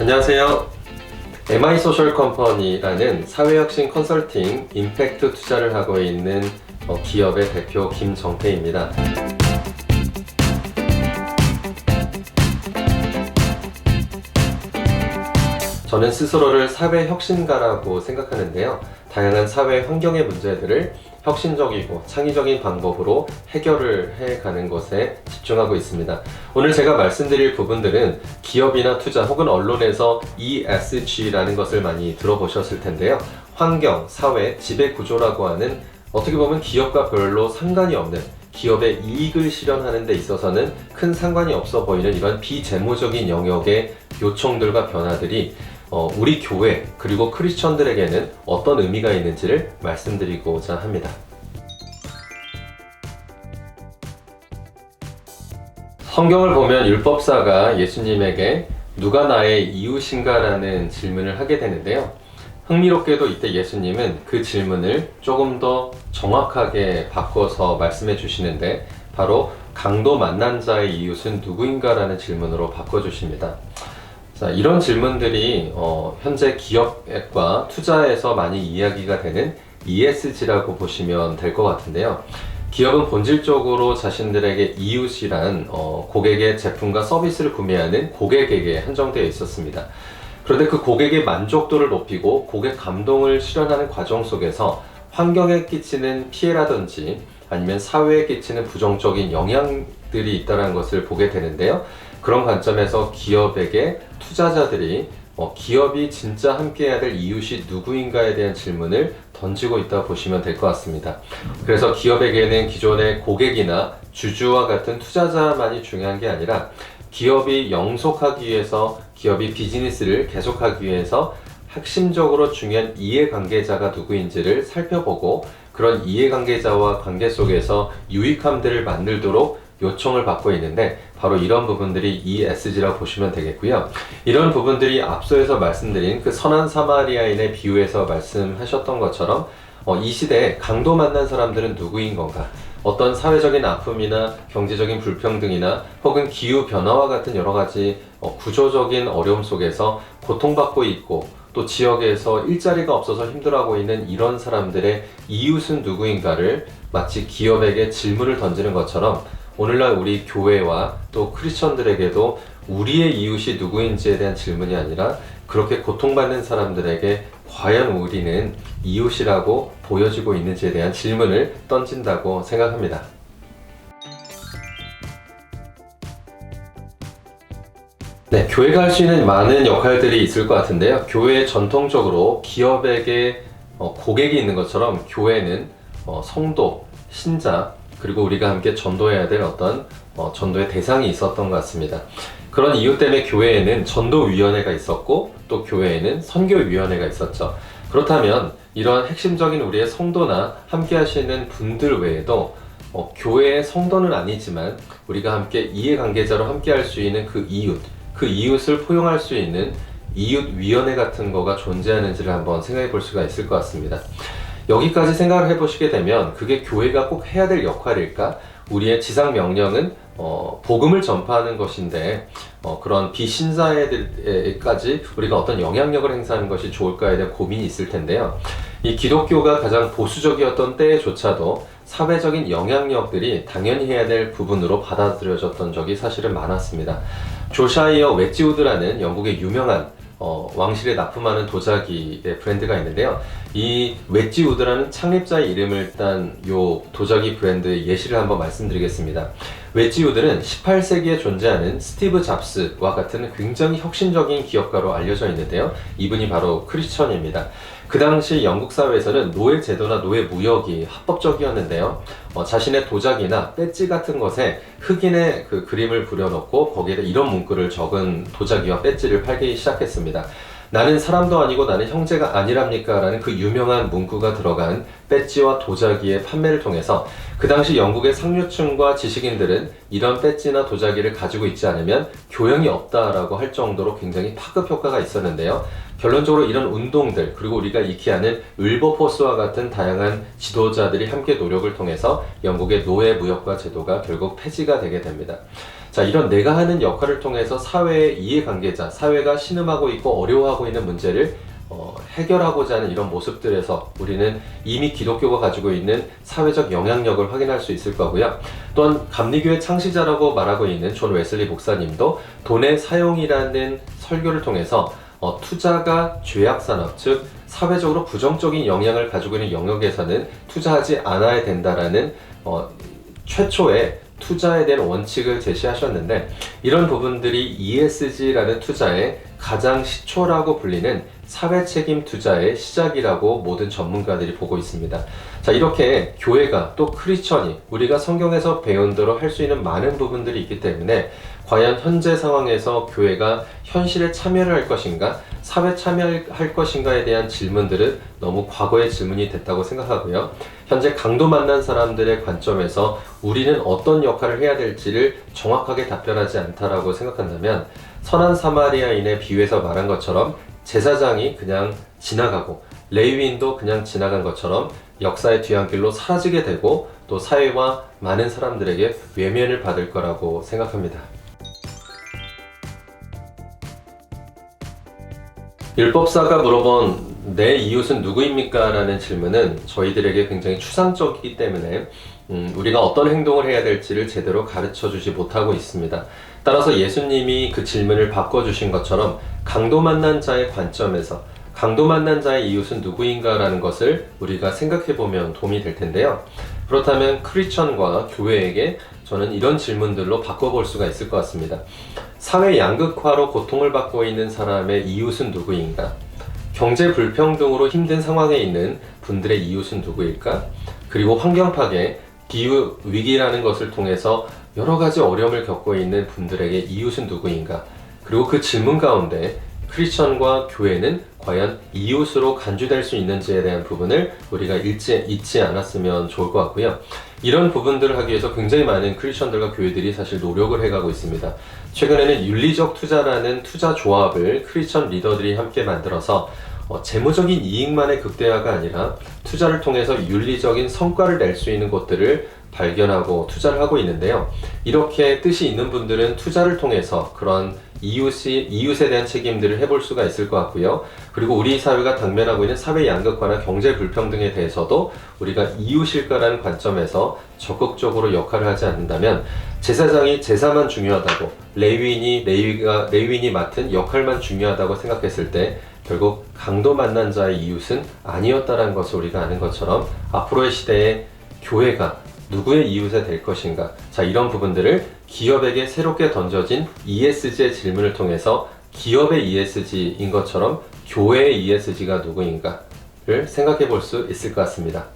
안녕하세요. MI 소셜 컴퍼니라는 사회혁신 컨설팅 임팩트 투자를 하고 있는 기업의 대표 김정태입니다. 저는 스스로를 사회혁신가라고 생각하는데요. 다양한 사회 환경의 문제들을 혁신적이고 창의적인 방법으로 해결을 해가는 것에 집중하고 있습니다. 오늘 제가 말씀드릴 부분들은 기업이나 투자 혹은 언론에서 ESG라는 것을 많이 들어보셨을 텐데요. 환경, 사회, 지배구조라고 하는 어떻게 보면 기업과 별로 상관이 없는 기업의 이익을 실현하는 데 있어서는 큰 상관이 없어 보이는 이런 비재무적인 영역의 요청들과 변화들이 우리 교회 그리고 크리스천들에게는 어떤 의미가 있는지를 말씀드리고자 합니다. 성경을 보면 율법사가 예수님에게 누가 나의 이웃인가 라는 질문을 하게 되는데요. 흥미롭게도 이때 예수님은 그 질문을 조금 더 정확하게 바꿔서 말씀해 주시는데 바로 강도 만난 자의 이웃은 누구인가 라는 질문으로 바꿔주십니다. 자, 이런 질문들이 현재 기업과 투자에서 많이 이야기가 되는 ESG라고 보시면 될 것 같은데요. 기업은 본질적으로 자신들에게 이웃이란 고객의 제품과 서비스를 구매하는 고객에게 한정되어 있었습니다. 그런데 그 고객의 만족도를 높이고 고객 감동을 실현하는 과정 속에서 환경에 끼치는 피해라든지 아니면 사회에 끼치는 부정적인 영향들이 있다는 것을 보게 되는데요. 그런 관점에서 기업에게 투자자들이 기업이 진짜 함께해야 될 이웃이 누구인가에 대한 질문을 던지고 있다고 보시면 될 것 같습니다. 그래서 기업에게는 기존의 고객이나 주주와 같은 투자자만이 중요한 게 아니라 기업이 영속하기 위해서, 기업이 비즈니스를 계속하기 위해서 핵심적으로 중요한 이해관계자가 누구인지를 살펴보고 그런 이해관계자와 관계 속에서 유익함들을 만들도록 요청을 받고 있는데 바로 이런 부분들이 ESG라고 보시면 되겠고요. 이런 부분들이 앞서서 말씀드린 그 선한 사마리아인의 비유에서 말씀하셨던 것처럼 이 시대에 강도 만난 사람들은 누구인 건가? 어떤 사회적인 아픔이나 경제적인 불평등이나 혹은 기후변화와 같은 여러 가지 구조적인 어려움 속에서 고통받고 있고 또 지역에서 일자리가 없어서 힘들어하고 있는 이런 사람들의 이웃은 누구인가를 마치 기업에게 질문을 던지는 것처럼 오늘날 우리 교회와 또 크리스천들에게도 우리의 이웃이 누구인지에 대한 질문이 아니라 그렇게 고통받는 사람들에게 과연 우리는 이웃이라고 보여지고 있는지에 대한 질문을 던진다고 생각합니다. 네, 교회가 할 수 있는 많은 역할들이 있을 것 같은데요. 교회에 전통적으로 기업에게 고객이 있는 것처럼 교회는 성도, 신자, 그리고 우리가 함께 전도해야 될 어떤 전도의 대상이 있었던 것 같습니다. 그런 이유 때문에 교회에는 전도위원회가 있었고 또 교회에는 선교위원회가 있었죠. 그렇다면 이러한 핵심적인 우리의 성도나 함께 하시는 분들 외에도 교회의 성도는 아니지만 우리가 함께 이해관계자로 함께 할 수 있는 그 이웃을 포용할 수 있는 이웃위원회 같은 거가 존재하는지를 한번 생각해 볼 수가 있을 것 같습니다. 여기까지 생각을 해보시게 되면 그게 교회가 꼭 해야 될 역할일까? 우리의 지상 명령은 복음을 전파하는 것인데 그런 비신자애들까지 우리가 어떤 영향력을 행사하는 것이 좋을까에 대한 고민이 있을 텐데요. 이 기독교가 가장 보수적이었던 때에조차도 사회적인 영향력들이 당연히 해야 될 부분으로 받아들여졌던 적이 사실은 많았습니다. 조샤이어 웨지우드라는 영국의 유명한 왕실에 납품하는 도자기의 브랜드가 있는데요. 이 웨지우드라는 창립자의 이름을 딴 요 도자기 브랜드의 예시를 한번 말씀드리겠습니다. 웨지우드는 18세기에 존재하는 스티브 잡스와 같은 굉장히 혁신적인 기업가로 알려져 있는데요. 이분이 바로 크리스천입니다. 그 당시 영국 사회에서는 노예 제도나 노예 무역이 합법적이었는데요. 자신의 도자기나 배지 같은 것에 흑인의 그 그림을 부려놓고 거기에다 이런 문구를 적은 도자기와 배지를 팔기 시작했습니다. 나는 사람도 아니고 나는 형제가 아니랍니까? 라는 그 유명한 문구가 들어간 배지와 도자기의 판매를 통해서 그 당시 영국의 상류층과 지식인들은 이런 배지나 도자기를 가지고 있지 않으면 교양이 없다라고 할 정도로 굉장히 파급 효과가 있었는데요. 결론적으로 이런 운동들, 그리고 우리가 익히 아는 윌버포스와 같은 다양한 지도자들이 함께 노력을 통해서 영국의 노예 무역화 제도가 결국 폐지가 되게 됩니다. 자, 이런 내가 하는 역할을 통해서 사회의 이해관계자, 사회가 신음하고 있고 어려워하고 있는 문제를 해결하고자 하는 이런 모습들에서 우리는 이미 기독교가 가지고 있는 사회적 영향력을 확인할 수 있을 거고요. 또한 감리교의 창시자라고 말하고 있는 존 웨슬리 목사님도 돈의 사용이라는 설교를 통해서 투자가 죄악산업, 즉 사회적으로 부정적인 영향을 가지고 있는 영역에서는 투자하지 않아야 된다라는 최초의 투자에 대한 원칙을 제시하셨는데, 이런 부분들이 ESG라는 투자의 가장 시초라고 불리는 사회책임 투자의 시작이라고 모든 전문가들이 보고 있습니다. 자, 이렇게 교회가 또 크리스천이 우리가 성경에서 배운 대로 할 수 있는 많은 부분들이 있기 때문에 과연 현재 상황에서 교회가 현실에 참여를 할 것인가, 사회 참여할 것인가에 대한 질문들은 너무 과거의 질문이 됐다고 생각하고요. 현재 강도 만난 사람들의 관점에서 우리는 어떤 역할을 해야 될지를 정확하게 답변하지 않다라고 생각한다면, 선한 사마리아인의 비유에서 말한 것처럼 제사장이 그냥 지나가고 레위인도 그냥 지나간 것처럼 역사의 뒤안길로 사라지게 되고 또 사회와 많은 사람들에게 외면을 받을 거라고 생각합니다. 율법사가 물어본 내 이웃은 누구입니까? 라는 질문은 저희들에게 굉장히 추상적이기 때문에 우리가 어떤 행동을 해야 될지를 제대로 가르쳐 주지 못하고 있습니다. 따라서 예수님이 그 질문을 바꿔주신 것처럼 강도 만난 자의 관점에서 강도 만난 자의 이웃은 누구인가 라는 것을 우리가 생각해 보면 도움이 될 텐데요. 그렇다면 크리스천과 교회에게 저는 이런 질문들로 바꿔볼 수가 있을 것 같습니다. 사회 양극화로 고통을 받고 있는 사람의 이웃은 누구인가? 경제 불평등으로 힘든 상황에 있는 분들의 이웃은 누구일까? 그리고 환경 파괴, 기후 위기라는 것을 통해서 여러 가지 어려움을 겪고 있는 분들에게 이웃은 누구인가? 그리고 그 질문 가운데 크리스천과 교회는 과연 이웃으로 간주될 수 있는지에 대한 부분을 우리가 잊지 않았으면 좋을 것 같고요. 이런 부분들을 하기 위해서 굉장히 많은 크리스천들과 교회들이 사실 노력을 해가고 있습니다. 최근에는 윤리적 투자라는 투자 조합을 크리스천 리더들이 함께 만들어서 재무적인 이익만의 극대화가 아니라 투자를 통해서 윤리적인 성과를 낼 수 있는 곳들을 발견하고 투자를 하고 있는데요. 이렇게 뜻이 있는 분들은 투자를 통해서 그런 이웃에 대한 책임들을 해볼 수가 있을 것 같고요. 그리고 우리 사회가 당면하고 있는 사회 양극화나 경제 불평등에 대해서도 우리가 이웃일까라는 관점에서 적극적으로 역할을 하지 않는다면, 제사장이 제사만 중요하다고, 레위인이 맡은 역할만 중요하다고 생각했을 때 결국 강도 만난 자의 이웃은 아니었다는 것을 우리가 아는 것처럼 앞으로의 시대에 교회가 누구의 이웃이 될 것인가, 자, 이런 부분들을 기업에게 새롭게 던져진 ESG의 질문을 통해서 기업의 ESG인 것처럼 교회의 ESG가 누구인가를 생각해 볼 수 있을 것 같습니다.